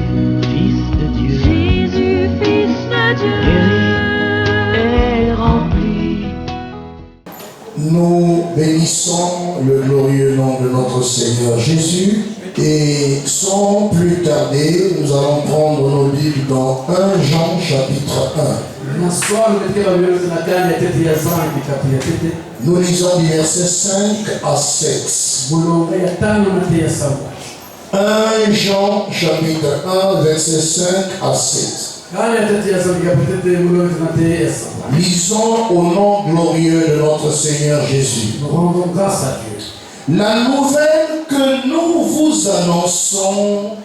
Fils de Dieu, Jésus, Fils de Dieu, est rempli. Nous bénissons le glorieux nom de notre Seigneur Jésus et sans plus tarder, nous allons prendre nos Bibles dans 1 Jean chapitre 1. Nous lisons du verset 5 à 7. 1 Jean chapitre 1 verset 5 à 7. Lisons au nom glorieux de notre Seigneur Jésus. Nous rendons grâce à Dieu. La nouvelle que nous vous annonçons,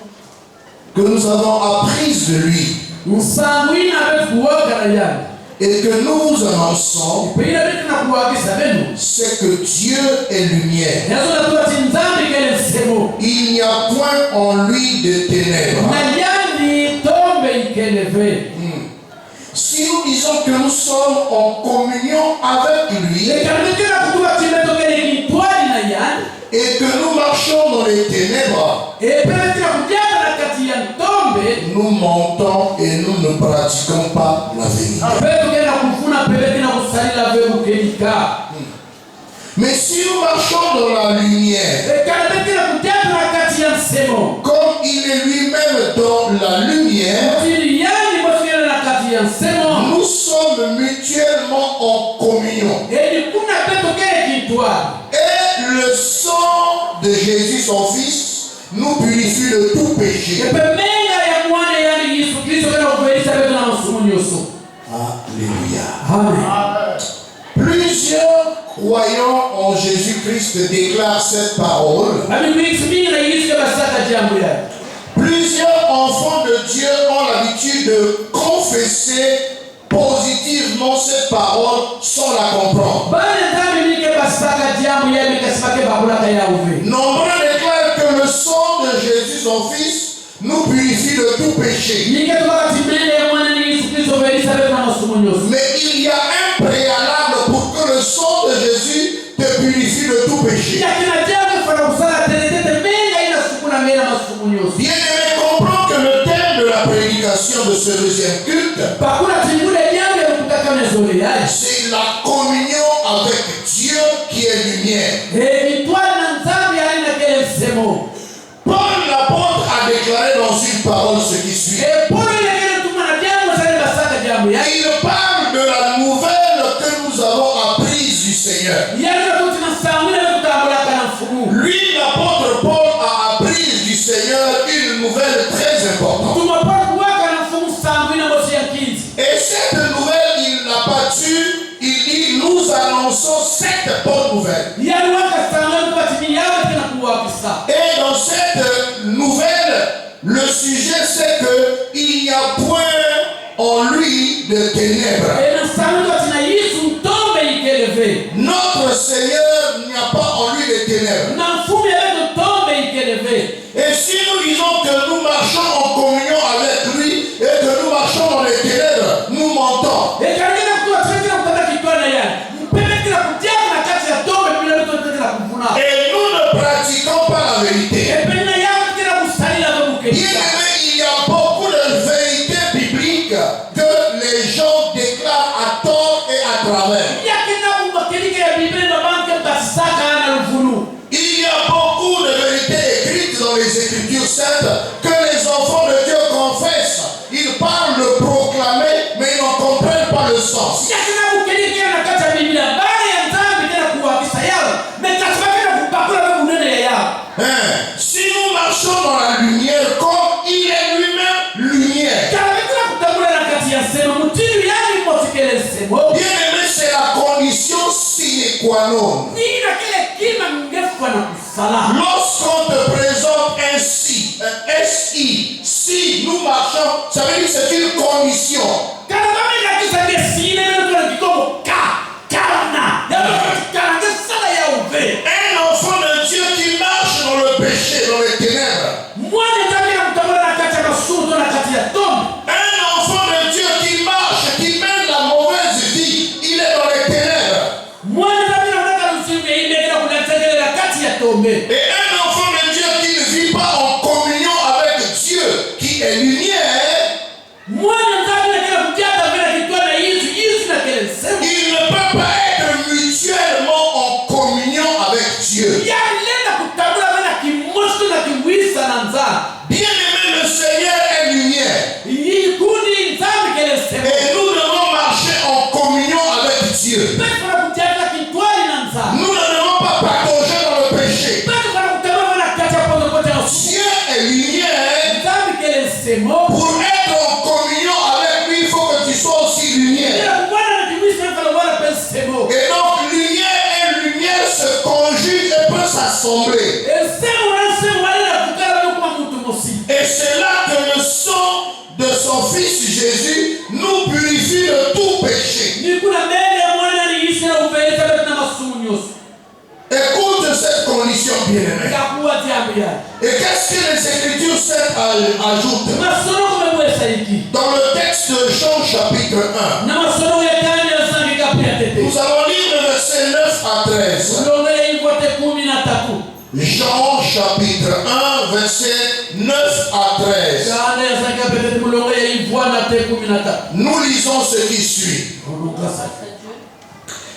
que nous avons apprise de lui, et que nous vous annonçons, c'est que Dieu est lumière. Il n'y a point en lui de ténèbres. Si nous disons que nous sommes en communion avec lui et que nous marchons dans les ténèbres, nous mentons et nous ne pratiquons pas la vérité. Mais si nous marchons dans la lumière, comme il est lui-même dans la lumière, nous sommes mutuellement en communion. Et le sang de Jésus, son Fils, nous purifie de tout péché. Alléluia. Amen. Plusieurs croyants en Jésus-Christ déclarent cette parole. Plusieurs enfants de Dieu ont l'habitude de confesser positivement cette parole sans la comprendre. Nombreux déclarent que le sang de Jésus, son Fils, nous purifie de tout péché. Mais il y a un préalable pour que le sang de Jésus te purifie de tout péché. Bien-aimé, comprends que le thème de la prédication de ce deuxième culte, c'est la communion avec Dieu qui est lumière. Paul l'apôtre a déclaré dans une parole ce qui suit. Il parle de la nouvelle que nous avons apprise du Seigneur. Lui, l'apôtre Paul, a appris du Seigneur une nouvelle très importante. Et cette nouvelle, il n'a pas tue. Il dit, nous annonçons cette bonne nouvelle. Et dans cette nouvelle, le sujet c'est qu'il n'y a point en lui de ténèbres. Notre Seigneur n'y a pas en lui de ténèbres. Et si nous disons que nous marchons en communion avec lui et que nous marchons dans les ténèbres, nous mentons. Et nous ne pratiquons pas la vérité. Bien-aimé, il y a beaucoup de vérités bibliques que les gens déclarent à tort et à travers. Il y a beaucoup de vérités écrites dans les Écritures saintes que les enfants de Dieu confessent. Ils parlent de proclamer, mais ils n'en comprennent pas le sens. Si nous marchons dans la lumière comme il est lui-même lumière, bien aimé, c'est la condition sine qua non. Lorsqu'on te présente un si, un SI, si nous marchons, ça veut dire que c'est une condition. Un enfant de Dieu qui marche dans le péché, dans les ténèbres. Un enfant de Dieu qui marche, qui mène la mauvaise vie, il est dans les ténèbres. Et un enfant de Dieu qui ne vit pas en communion avec Dieu, qui est Pour être en communion avec lui, il faut que tu sois aussi lumière. Et donc lumière et lumière se conjuguent et peuvent s'assembler. Et c'est là que le sang de son fils Jésus nous purifie de tout péché. Écoute cette condition bien-aimée. Et qu'est-ce que les Écritures ajoutent? Dans le texte de Jean chapitre 1, nous allons lire le verset 9 à 13. Jean chapitre 1, verset 9 à 13. Nous lisons ce qui suit.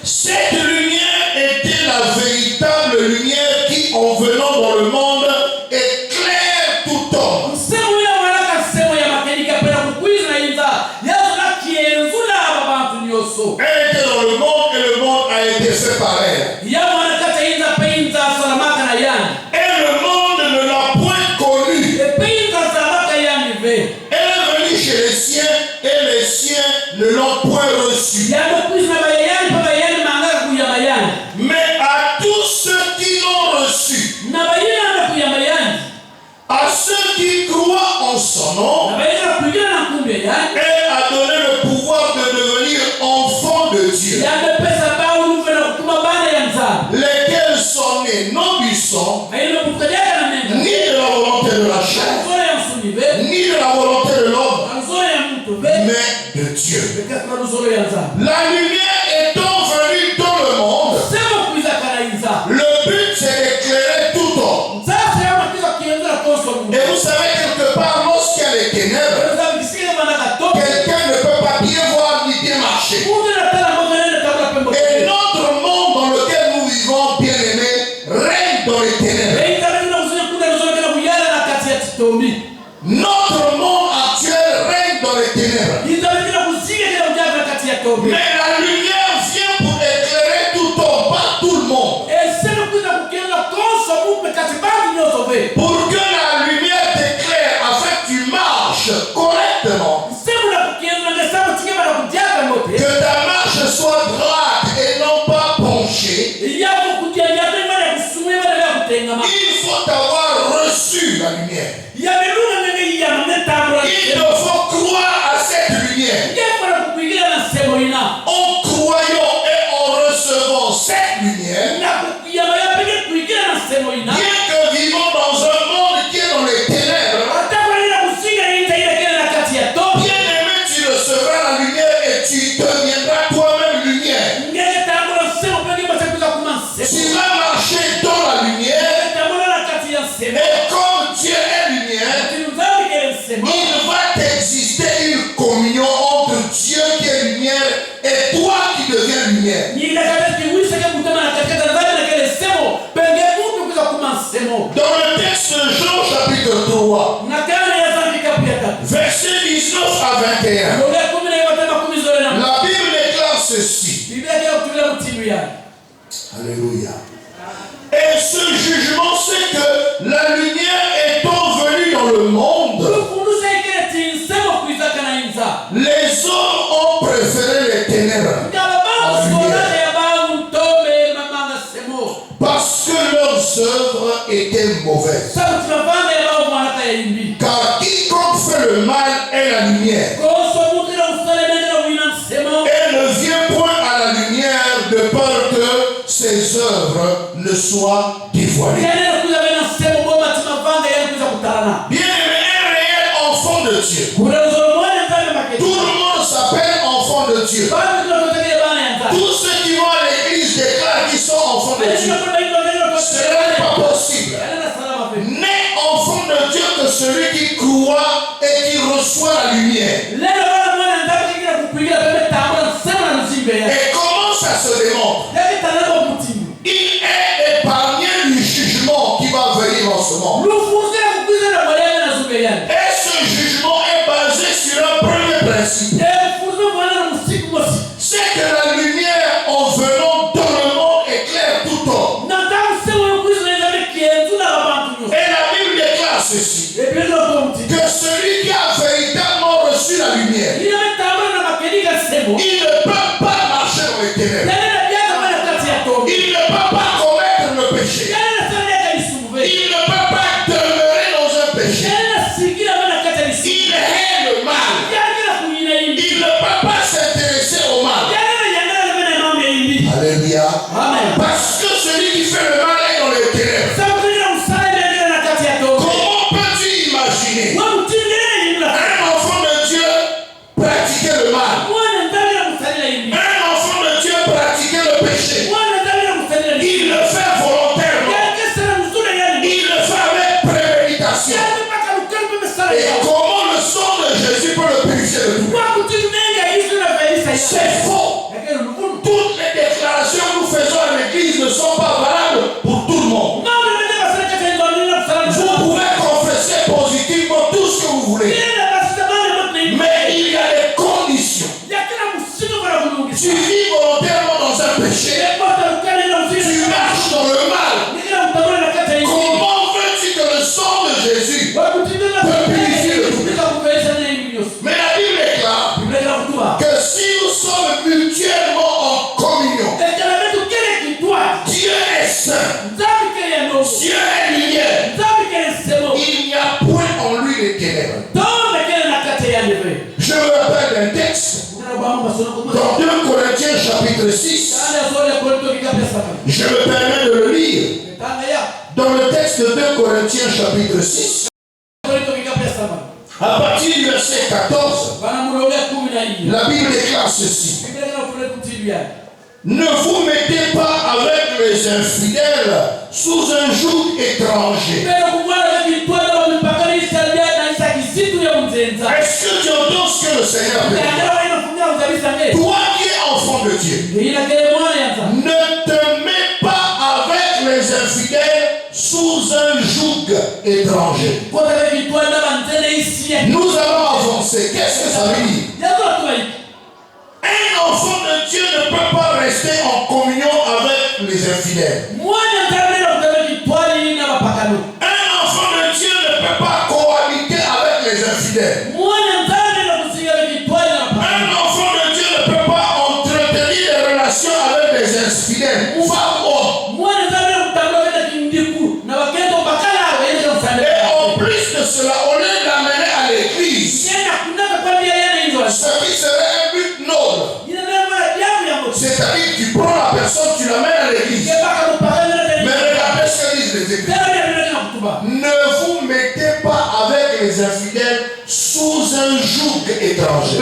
Cette lumière était la véritable lumière qui, en venant dans le monde, éclaire tout homme. Elle était dans le monde et le monde a été fait par elle. Et le monde ne l'a point connue. Elle est venue chez les siens et les siens ne l'ont point reçue. Mais à tous ceux qui l'ont reçu, à ceux qui croient en son nom, elle a donné le pouvoir de devenir enfants de Dieu, lesquels sont nés non du sang, ni de la volonté de la chair, ni de la volonté de l'homme, mais de Dieu. La lumière étant venue dans le monde, le but c'est d'éclairer tout homme. Et vous savez, quelque part, lorsqu'il y a les ténèbres, quelqu'un ne peut pas bien voir ni bien marcher. Et notre monde dans lequel nous vivons, bien aimés, règne dans les ténèbres. Notre monde actuel règne dans les ténèbres. Mais la lumière vient pour éclairer tout homme, pas tout le monde. Pour que la lumière t'éclaire afin que tu marches correctement. Que ta marche soit droite et non pas penchée. Il faut avoir reçu la lumière. Il nous faut croire à cette lumière. En croyant et en recevant cette lumière, bien que vivons dans un monde qui est dans les ténèbres, bien aimé, tu recevras la lumière et tu deviendras toi-même lumière. Tu vas marcher dans la lumière. Et comme Dieu est lumière, il va t'exister une communion entre Dieu qui est lumière et toi qui deviens lumière. Dans le texte de Jean chapitre 3, verset 19 à 21, la Bible déclare ceci. Alléluia. Et ce jugement, c'est que la lumière étant venue dans le monde, les hommes ont préféré les ténèbres à la lumière, parce que leurs œuvres étaient mauvaises. Car quiconque fait le mal est la lumière, et ne vient point à la lumière de peur que ses œuvres ne soient dévoilées. Bien-aimé, un réel enfant de Dieu. Tout le monde s'appelle enfant de Dieu. Tous ceux qui vont à l'église déclarent qu'ils sont enfants de Dieu. Cela n'est pas possible. N'est enfant de Dieu que celui qui croit et qui reçoit la lumière. Et comment ça se démontre? Il est épargné du jugement qui va venir en ce monde. Et ce jugement est basé sur un premier principe. C'est que la lumière en venant dans le monde éclaire tout homme. Et la Bible déclare ceci. Que celui qui a Je me rappelle d'un texte dans 2 Corinthiens chapitre 6. Je me permets de le lire. Dans le texte de 2 Corinthiens chapitre 6, à partir du verset 14, la Bible déclare ceci. Ne vous mettez pas avec les infidèles sous un joug étranger. Est-ce que tu entends ce que le Seigneur dit? Toi qui es enfant de Dieu, ne te mets pas avec les infidèles sous un joug étranger. Nous allons avancer. Qu'est-ce que ça veut dire? Un enfant de Dieu ne peut pas rester en communion avec les infidèles. Un enfant de Dieu ne peut pas cohabiter avec les infidèles. Un enfant de Dieu ne peut pas entretenir des relations avec les infidèles. Femme, homme. Et en plus de cela, au lieu d'amener à l'église, ce qui serait un but noble, c'est-à-dire tu prends la personne, tu l'amènes à l'église. Mais regardez ce que disent les églises. Ne vous mettez pas avec les infidèles sous un joug étranger.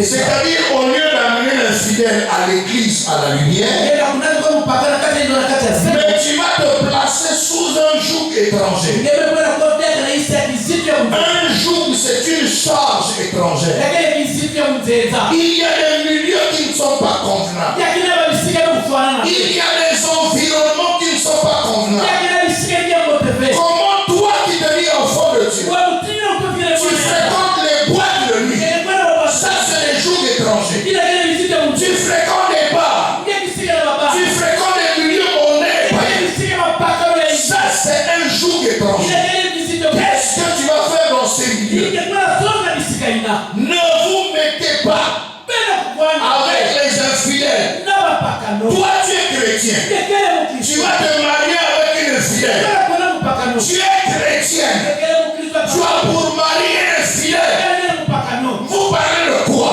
C'est-à-dire au lieu d'amener l'infidèle à l'église, à la lumière, mais tu vas te placer sous un joug étranger. Un joug, c'est une charge étrangère. Il y a des milieux qui ne sont pas convenables. Il y a des environnements qui ne sont pas convenables. Comment toi qui te dis enfant de Dieu, tu fréquentes les boîtes de nuit? Ça c'est les jours étrangers. Tu fréquentes les bars. Tu fréquentes les milieux honnêtes. Ça c'est un jour étranger. Qu'est-ce que tu vas faire dans ces milieux? Ne vous mettez pas avec les infidèles. Toi tu es chrétien. Tu vas te marier avec une infidèle. Tu es chrétien. Tu as pour marier un infidèle. Vous parlez de quoi?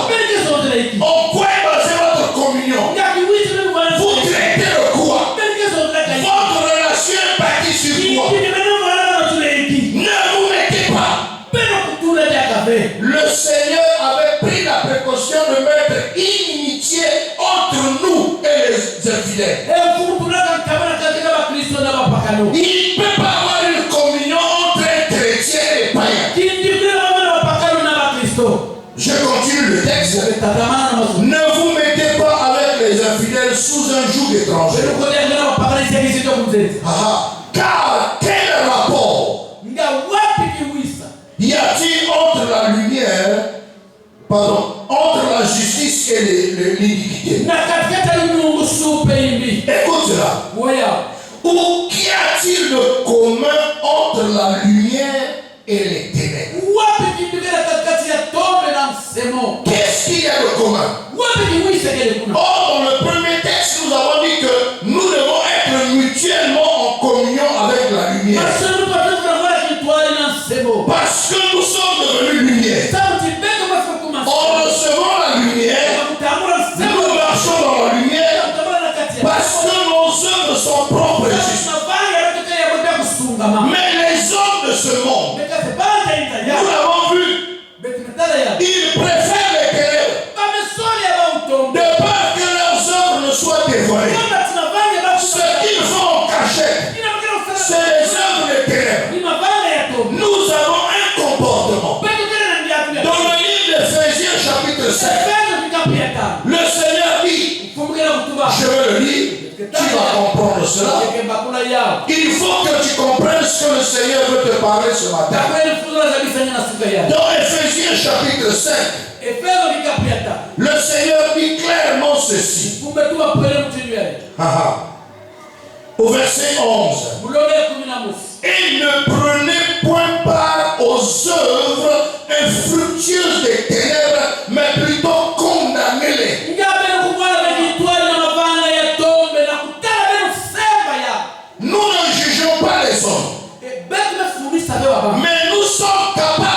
En quoi est basée votre communion? Vous traitez de quoi? Votre relation est bâtie sur quoi? Ne vous mettez pas. Le Seigneur avait pris la précaution de mettre inimitié entre nous et les infidèles. Il ne peut pas avoir une communion entre un chrétien et les païens. Je continue le texte. Ne vous mettez pas avec les infidèles sous un joug étranger. Car quel rapport y a-t-il entre la lumière, entre la justice et l'iniquité? Écoute cela. Ou qu'y a-t-il de commun entre la lumière et les ténèbres? Qu'est-ce qu'il y a de commun? Or, dans le premier texte, nous avons dit que nous devons être mutuellement en communion avec la lumière. Parce que nous sommes devenus lumière. En recevant la lumière, nous marchons dans la lumière parce que nos œuvres sont propres et justes. Mais les hommes de ce monde, nous l'avons vu, ils préfèrent les ténèbres de peur que leurs œuvres ne soient dévoilées. Ce qu'ils font en cachette, c'est les œuvres des ténèbres. Nous avons un comportement. Dans le livre d'Éphésiens chapitre 7, le Seigneur dit, je vais le lire, tu vas comprendre cela. Il faut que tu comprennes ce que le Seigneur veut te parler ce matin. Dans Éphésiens chapitre 5, le Seigneur dit clairement ceci. Au verset 11. Et ne prenez point part aux œuvres infructueuses des ténèbres, mais plutôt condamnez-les. Nous ne jugeons pas les hommes, mais nous sommes capables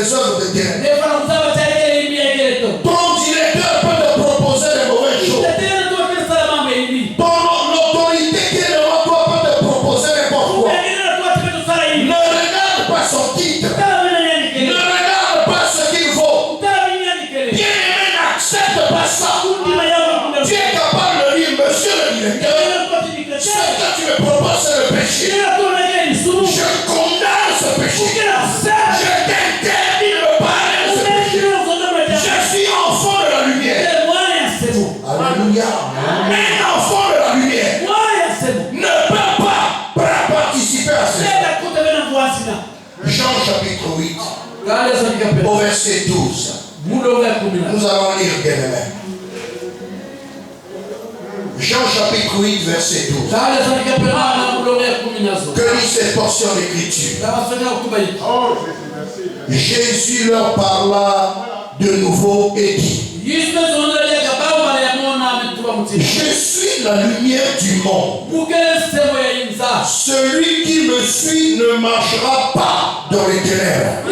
les œuvres de ténèbres. Ton directeur peut te proposer des mauvaises choses. Ton autorité qui est devant toi peut te proposer n'importe quoi. Ne regarde pas son titre. Ne regarde pas ce qu'il vaut. Bien-aimé, n'accepte pas ça. Tu es capable de dire, monsieur le directeur, ce que tu me proposes, c'est le péché. Je condamne ce péché. Je t'interdis de me parler de ce péché. Je suis enfant de la lumière. Alléluia. Un enfant de la lumière ne peut pas participer à ce. Jean chapitre 8, au verset 12. Nous allons lire, bien-aimé. Jean chapitre 8, verset 12. Que dit cette portion d'écriture? Jésus leur parla de nouveau et dit: je suis la lumière du monde. Celui qui me suit ne marchera pas dans les ténèbres,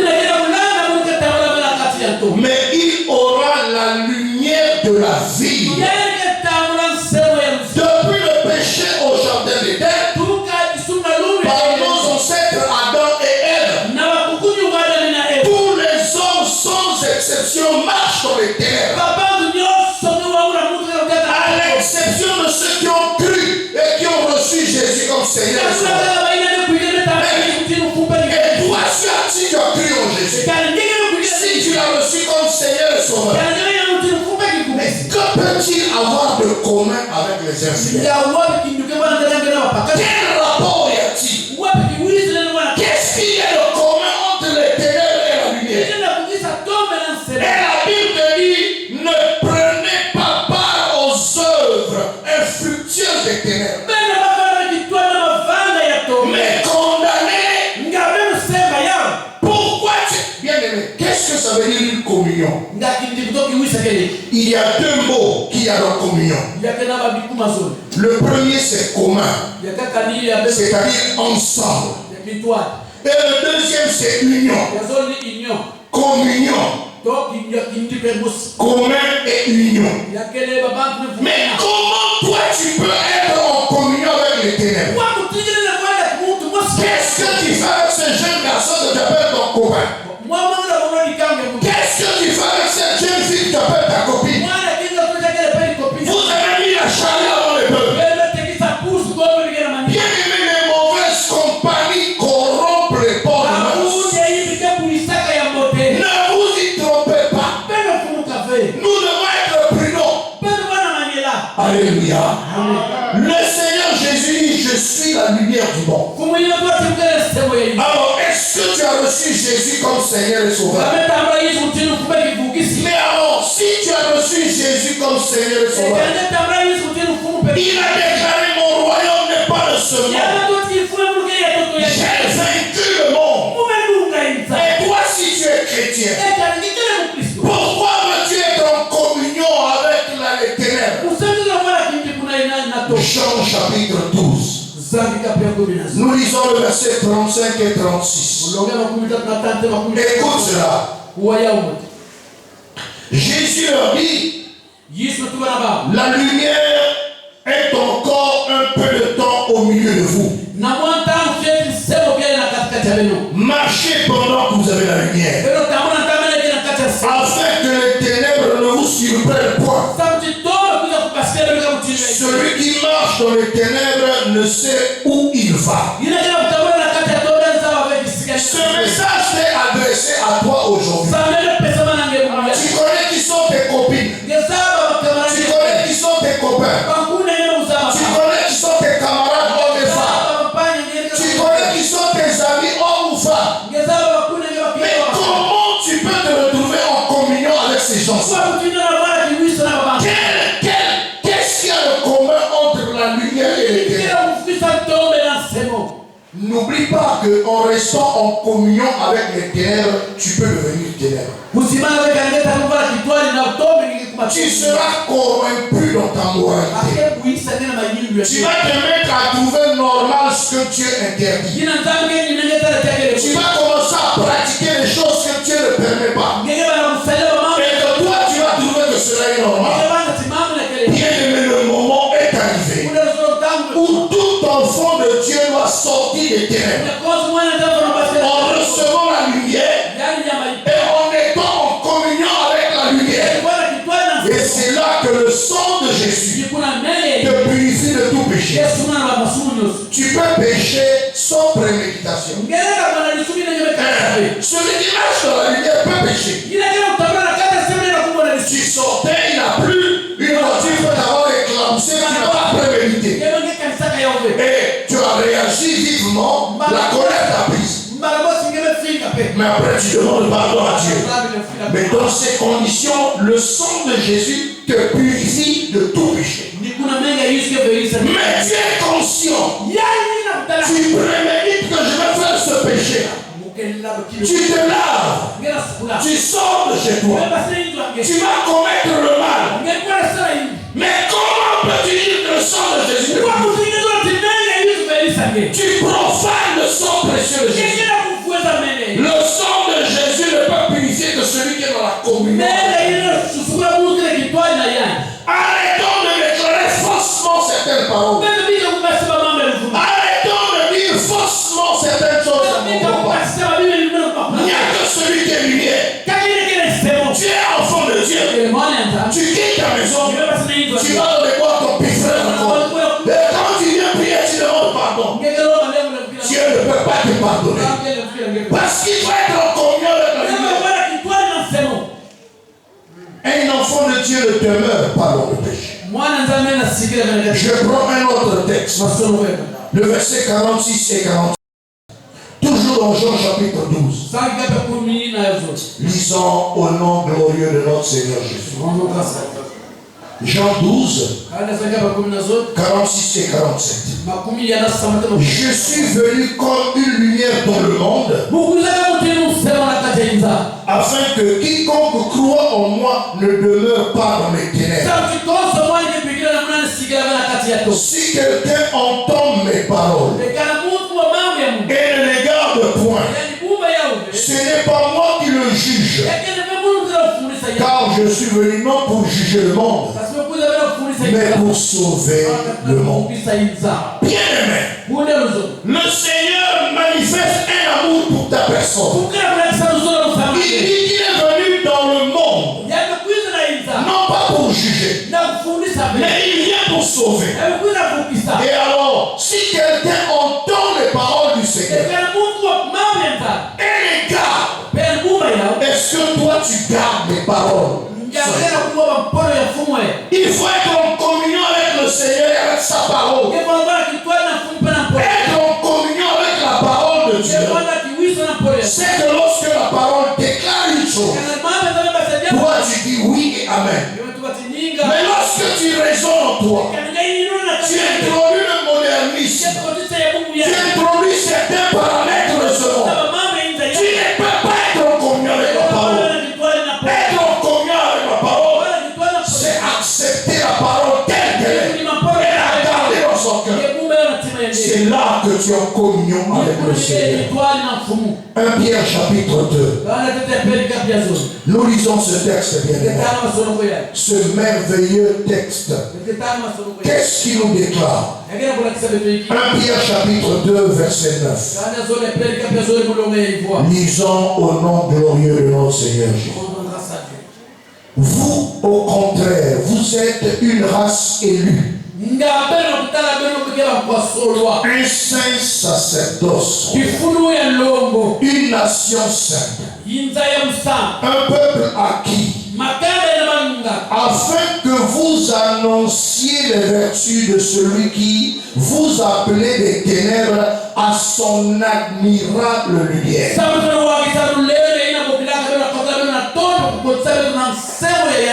mais il aura la lumière de la vie. Depuis le péché au jardin d'Éden, par nos ancêtres Adam et Ève, tous les hommes sans exception marchent dans les ténèbres, à l'exception de ceux qui ont cru et qui ont reçu Jésus comme Seigneur. Et toi, si tu as cru en Jésus, si tu l'as reçu comme Seigneur et Sauveur, que peut-il avoir de commun avec les infidèles? Quel rapport y a-t-il? Qu'est-ce qu'il y a de commun entre les ténèbres et la lumière? Et la Bible dit: ne prenez pas part aux œuvres infructueuses des ténèbres, mais condamnez. Pourquoi bien-aimé, qu'est-ce que ça veut dire une communion? Il y a deux mots qu'il y a dans communion. Le premier, c'est commun, c'est-à-dire ensemble. Et le deuxième, c'est union. Communion. Commun et union. Mais comment toi tu peux être en communion avec les ténèbres? Qu'est-ce que tu fais avec ce jeune garçon que tu appelles ton copain? Qu'est-ce que tu fais avec cette jeune fille que tu appelles ta copine? Vous avez mis la charrue avant les bœufs. Bien aimé, les mauvaises compagnies corrompent les portes. Ne vous y trompez pas. Nous devons être prudents. Alléluia. Le Seigneur Jésus dit: je suis la lumière du monde. Alors, est-ce que tu as reçu Jésus comme Seigneur et Sauveur? Mais alors, si tu as reçu Jésus comme Seigneur et Sauveur, il a déclaré: mon royaume n'est pas de ce monde. J'ai vaincu le monde. Et toi, si tu es chrétien, pourquoi veux-tu être en communion avec les ténèbres? Jean chapitre 12. Nous lisons le verset 35 et 36. Écoute cela. Jésus leur dit: la lumière est encore un peu de temps au milieu de vous. Marchez pendant que vous avez la lumière, afin que les ténèbres ne vous surprennent point. Celui qui marche dans les ténèbres ne sait où il va. Ce message est adressé à toi aujourd'hui. Tu connais qui sont tes copines. Tu connais qui sont tes copains. Tu connais qui sont tes camarades hommes et femmes. Tu connais qui sont tes amis hommes ou femmes. Mais comment tu peux te retrouver en communion avec ces gens-là? Qu'est-ce qu'il y a de commun entre la lumière et les ténèbres? N'oublie pas qu'en restant en communion avec les ténèbres, tu peux devenir ténèbres. Tu seras corrompu dans ta moralité. Tu vas te mettre à trouver normal ce que tu es interdit. Tu vas commencer à pratiquer les choses que tu es le permet pas. Et que toi, tu vas trouver que cela est normal. Bien aimé, le moment est arrivé où tout enfant de Dieu doit sortir des ténèbres en recevant la lumière et en étant en communion avec la lumière. Et c'est là que le sang de Jésus te purifie de tout péché. Tu peux pécher sans préméditation. Celui qui marche dans la lumière peut pécher. Tu sortais, il n'a plus une voiture peut t'avoir éclaboussé, tu n'as pas prémédité. Et tu as réagi vivement, la colère t'a prise. Mais après tu demandes pardon à Dieu. Mais dans ces conditions, le sang de Jésus te purifie de tout péché. Mais tu es conscient. Tu prémédites que je vais faire ce péché. Tu te laves. Tu sors de chez toi. Tu vas commettre le mal. Mais comment peux-tu dire que le sang de Jésus? Tu profanes le sang précieux de Jésus. Le sang de Jésus ne peut purifier que celui qui est dans la communion. Arrêtons de déclarer faussement certaines paroles. Arrêtons de dire faussement certaines choses à mon papa. Il n'y a que celui qui est lumière. Tu es enfant de Dieu. Tu quittes ta maison. Tu vas dans les bois ton petit frère encore. Et quand tu viens prier, tu demandes pardon. Dieu ne peut pas te pardonner. Parce qu'il faut être en communion avec la lumière. Un enfant de Dieu ne demeure pas dans le péché. Je prends un autre texte. Le verset 46 et 48. Toujours dans Jean chapitre 12. Lisons au nom glorieux de notre Seigneur Jésus. Jean 12, 46 et 47. Je suis venu comme une lumière dans le monde, afin que quiconque croit en moi ne demeure pas dans les ténèbres. Si quelqu'un entend mes paroles et ne les garde point, ce n'est pas moi qui le juge, car je suis venu non pour juger le monde, mais pour sauver le monde. Bien aimé, le Seigneur manifeste un amour pour ta personne. Il dit qu'il est venu dans le monde, non pas pour juger, mais il vient pour sauver. Et alors, si quelqu'un entend les paroles du Seigneur et les garde, est-ce que toi tu gardes les paroles? Il faut être en communion avec le Seigneur et avec sa parole. Être en communion avec la parole de Dieu, c'est que lorsque la parole déclare une chose, toi tu dis oui et amen. Mais lorsque tu raisonnes en toi, tu introduis le modernisme, tu introduis certains paramètres de ce monde. Tu ne peux pas être en communion avec la parole. Être en communion avec la parole, c'est accepter la parole telle qu'elle est et la garder dans son cœur. C'est là que tu es en communion avec le Seigneur. 1 Pierre chapitre 2. Nous lisons ce texte bien aimé. Ce merveilleux texte. Qu'est-ce qu'il nous déclare? 1 Pierre chapitre 2 verset 9. Lisons au nom glorieux de notre Seigneur Jésus. Vous, au contraire, vous êtes une race élue, un saint sacerdoce, une nation sainte, un peuple acquis, afin que vous annonciez les vertus de celui qui vous appelait des ténèbres à son admirable lumière.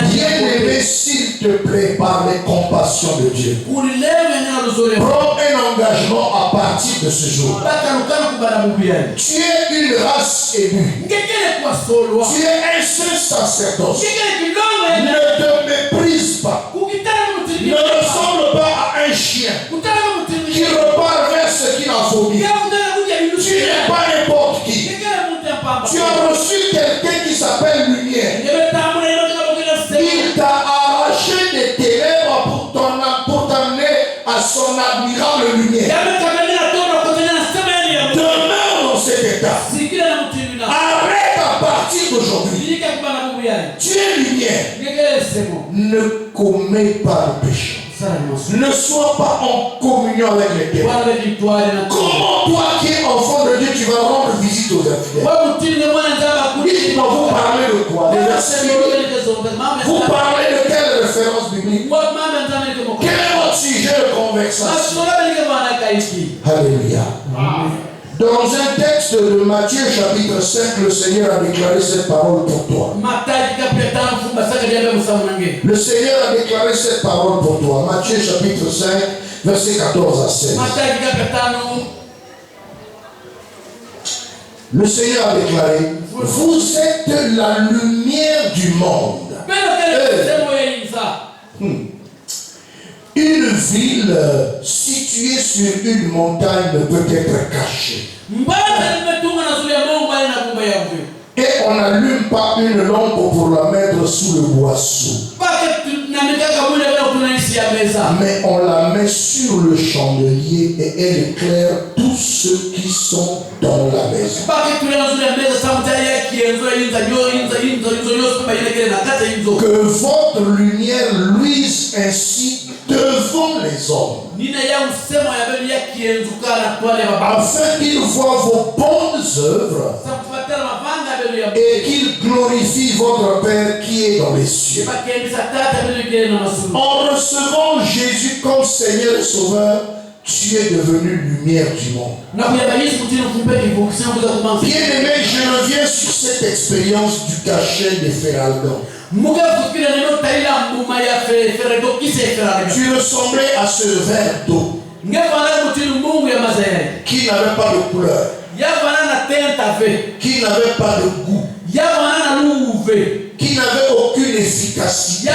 Bien-aimé, s'il te plaît, par les compassions de Dieu, prends un engagement à partir de ce jour. Tu es une race élue. Tu es un saint sacerdoce. Ne te méprise pas. Ne ressemble pas à un chien qui repart vers ce qu'il a vomi. Tu n'es pas n'importe qui. Tu as reçu quelqu'un qui s'appelle ne commets pas le péché. Ne sois pas en communion avec les démons. Comment toi qui es enfant de Dieu, tu vas rendre visite aux infidèles? Dites-moi, vous parlez de quoi? Des versets bibliques? Vous parlez de quelle référence biblique? Quel est votre sujet de conversation? Alléluia. Dans un texte de Matthieu chapitre 5, le Seigneur a déclaré cette parole pour toi. Le Seigneur a déclaré cette parole pour toi. Matthieu chapitre 5, versets 14 à 16. Le Seigneur a déclaré, vous êtes la lumière du monde. Une ville située sur une montagne ne peut être cachée. Et on n'allume pas une lampe pour la mettre sous le boisseau. Mais on la met sur le chandelier et elle éclaire tous ceux qui sont dans la maison. Que votre lumière luise ainsi devant les hommes, afin qu'ils voient vos bonnes œuvres et qu'ils glorifient votre Père qui est dans les cieux. En recevant Jésus comme Seigneur et Sauveur, tu es devenu lumière du monde. Bien-aimé, je reviens sur cette expérience du cachet des Feralgans. Tu ressemblais à ce verre d'eau qui n'avait pas de couleur, qui n'avait pas de goût, qui n'avait aucune efficacité.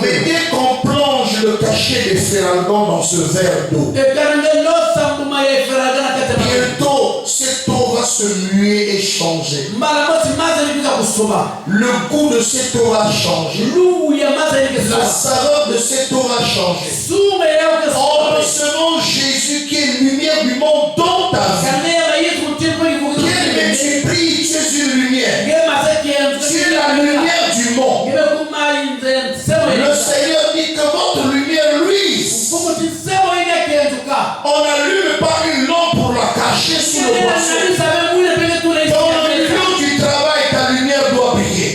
Mais dès qu'on plonge le cachet des Feralgans dans ce verre d'eau, bientôt cette eau va se muer et changer. Le goût de cette eau va changer. La saveur de cette eau va changer. En recevant Jésus qui est lumière du monde dans ta vie, bien-aimé, tu brilles, tu es une lumière. Tu es la lumière du monde. Le Seigneur dit que votre lumière luise. On n'allume pas une lampe pour la cacher sous le boisseau. Dans le lieu où tu travailles, ta lumière doit briller.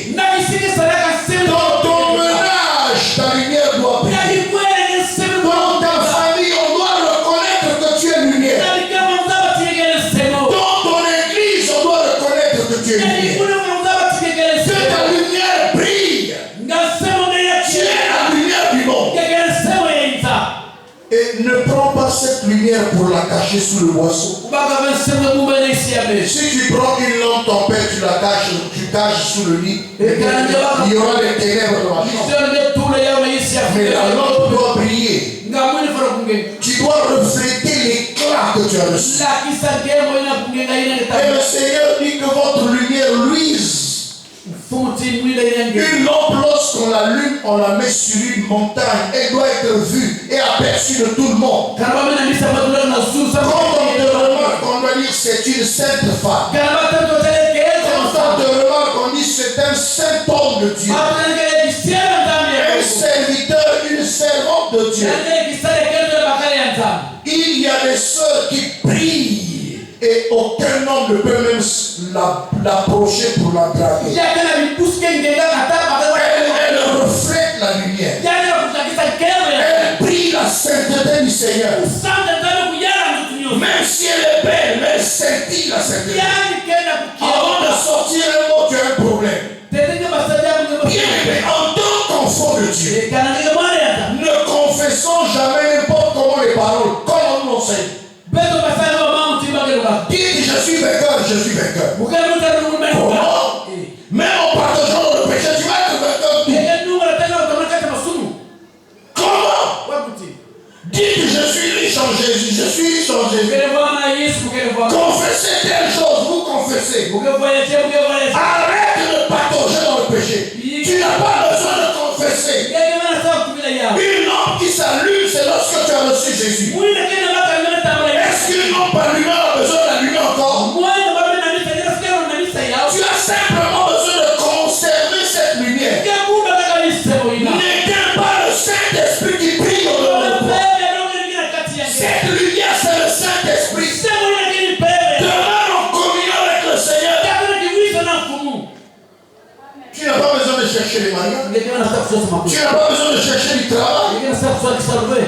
Dans ton ménage, ta lumière doit briller. Dans ta famille, on doit reconnaître que tu es lumière. Dans ton église, on doit reconnaître que tu es lumière. Que ta lumière brille. Tu es la lumière du monde. Et ne prends pas cette lumière pour la cacher sous le boisseau. Si tu prends une lampe tempête, tu la caches, tu caches sous le lit, il y aura des ténèbres dans la chambre. Mais la lampe doit briller. Tu dois refléter l'éclat que tu as reçu. Et le Seigneur dit que votre lumière luise. Une lampe, lorsqu'on l'allume, on la met sur une montagne. Elle doit être vue et aperçue de tout le monde. Quand on te remarque, on doit dire c'est une sainte femme. Quand on te remarque, on dit c'est un saint homme de Dieu. Un serviteur, une servante de Dieu. Il y a des sœurs qui brillent et aucun homme ne peut même l'approcher pour la draguer. Elle reflète la lumière. Elle brille la sainteté du Seigneur. Même si elle est belle, mais elle scintille la sainteté. Avant de sortir un mot, tu as un problème. Bien aimé, en tant qu'enfant de Dieu, ne confessons jamais n'importe comment les paroles, comme on nous enseigne. Dites je suis vainqueur, je suis vainqueur. Comment? Même en partageant le péché, tu vas être vainqueur. Comment? Dites je suis riche en Jésus, je suis riche en Jésus. Confessez telle chose, vous confessez. Arrête de partager dans le péché. Tu n'as pas besoin de confesser. Une lampe qui s'allume, c'est lorsque tu as reçu Jésus. Est-ce qu'une lampe allumée a besoin d'allumer encore? Tu as simplement besoin de conserver cette lumière. Tu n'as pas besoin de chercher du travail. Ingine sasa kusali salve.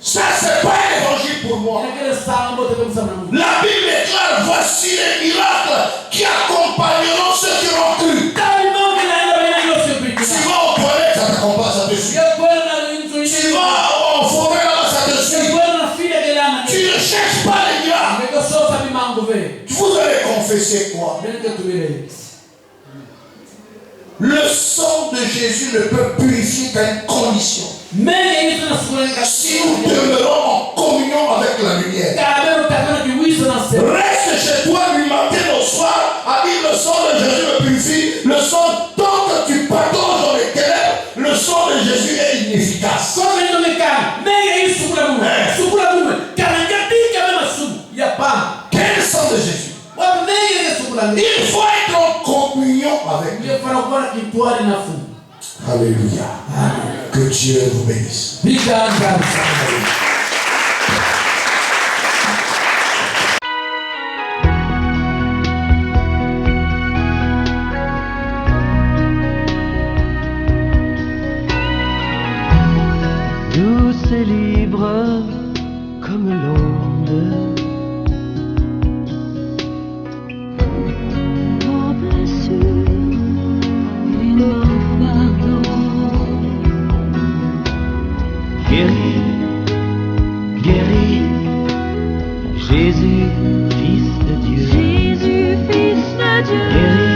Ça, c'est pas un évangile pour moi. Ingine sana mbote kwa msamu. La Bible déclare, voici les miracles qui accompagneront ceux qui ont cru. Tu vas au toilette, ça t'accompagne, ça te suit. Tu vas en forêt, là, ça te suit. Tu ne cherches pas les miracles. Vous allez confesser quoi? Le sang de Jésus ne peut purifier qu'à une condition. Si nous demeurons en communion avec la lumière. Reste chez toi du matin au soir à dire le sang de Jésus me purifie. Le sang, tant que tu patauges dans les ténèbres, le sang de Jésus est inefficace. Quel sang de Jésus? Il faut être en communion avec lui. Alléluia. Que Dieu vous bénisse. Douce et libre comme l'onde, Vos blessures et nos fardeaux. guéri, guéri, Jésus, Fils de Dieu, Jésus, Fils de Dieu. guéri,